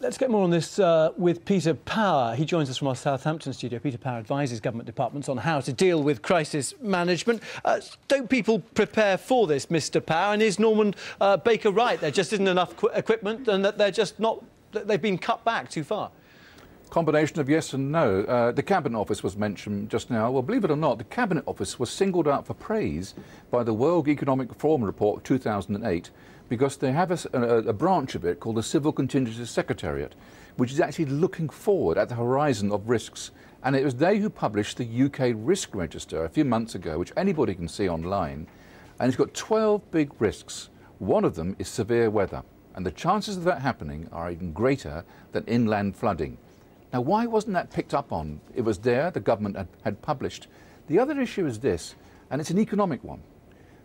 Let's get more on this with Peter Power. He joins us from our Southampton studio. Peter Power advises government departments on how to deal with crisis management. Don't people prepare for this, Mr. Power? And is Norman Baker right? There just isn't enough equipment and that they're just not... they've been cut back too far? Combination of yes and no. The Cabinet Office was mentioned just now. Well, believe it or not, the Cabinet Office was singled out for praise by the World Economic Forum report 2008 because they have a branch of it called the Civil Contingency Secretariat, which is actually looking forward at the horizon of risks. And it was they who published the UK Risk Register a few months ago, which anybody can see online. And it's got 12 big risks. One of them is severe weather. And the chances of that happening are even greater than inland flooding. Now, why wasn't that picked up on? It was there, the government had published. The other issue is this, and it's an economic one.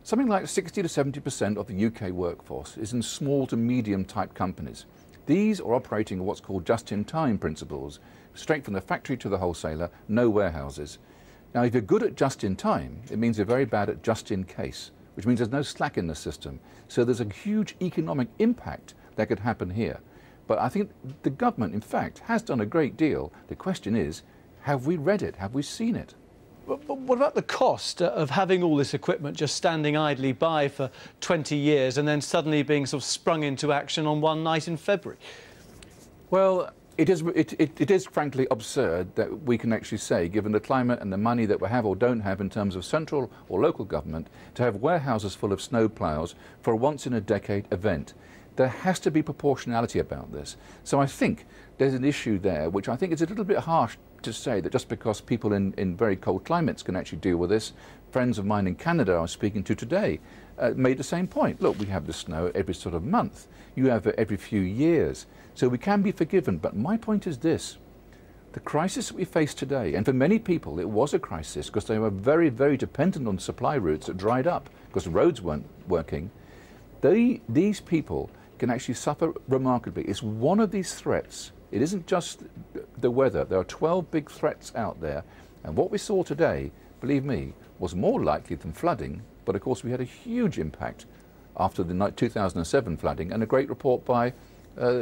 Something like 60 to 70% of the UK workforce is in small to medium type companies. These are operating on what's called just-in-time principles, straight from the factory to the wholesaler, no warehouses. Now, if you're good at just-in-time, it means you're very bad at just-in-case, which means there's no slack in the system. So there's a huge economic impact that could happen here. But I think the government, in fact, has done a great deal. The question is, have we read it? Have we seen it? But what about the cost of having all this equipment just standing idly by for 20 years and then suddenly being sort of sprung into action on one night in February? Well, it is frankly absurd that we can actually say, given the climate and the money that we have or don't have in terms of central or local government, to have warehouses full of snow ploughs for a once-in-a-decade event. There has to be proportionality about this. So I think there's an issue there, which I think is a little bit harsh to say that just because people in very cold climates can actually deal with this. Friends of mine in Canada I was speaking to today made the same point. Look, we have the snow every sort of month. You have it every few years. So we can be forgiven. But my point is this. The crisis that we face today, and for many people it was a crisis because they were very, very dependent on supply routes that dried up because the roads weren't working. These people can actually suffer remarkably. It's one of these threats. It isn't just the weather. There are 12 big threats out there. And what we saw today, believe me, was more likely than flooding. But of course, we had a huge impact after the 2007 flooding and a great report by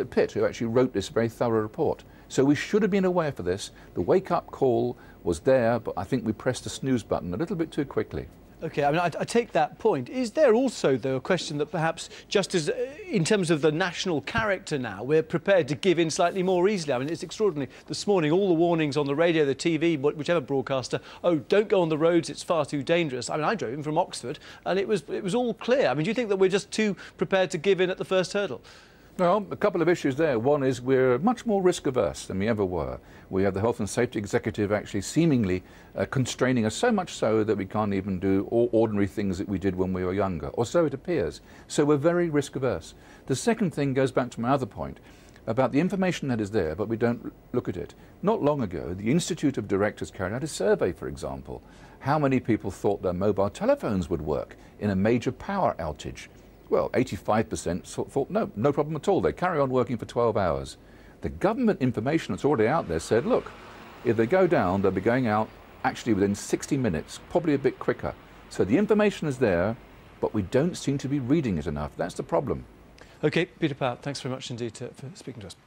Pitt, who actually wrote this very thorough report. So we should have been aware for this. The wake-up call was there, but I think we pressed the snooze button a little bit too quickly. OK, I mean, I take that point. Is there also, though, a question that perhaps, just as in terms of the national character now, we're prepared to give in slightly more easily? I mean, it's extraordinary. This morning, all the warnings on the radio, the TV, whichever broadcaster, oh, don't go on the roads, it's far too dangerous. I mean, I drove in from Oxford, and it was all clear. I mean, do you think that we're just too prepared to give in at the first hurdle? Well, a couple of issues there. One is we're much more risk-averse than we ever were. We have the Health and Safety Executive actually seemingly constraining us so much so that we can't even do all ordinary things that we did when we were younger, or so it appears. So we're very risk-averse. The second thing goes back to my other point about the information that is there, but we don't look at it. Not long ago, the Institute of Directors carried out a survey, for example. How many people thought their mobile telephones would work in a major power outage? Well, 85% thought no problem at all. They carry on working for 12 hours. The government information that's already out there said, look, if they go down, they'll be going out actually within 60 minutes, probably a bit quicker. So the information is there, but we don't seem to be reading it enough. That's the problem. OK, Peter Power, thanks very much indeed for speaking to us.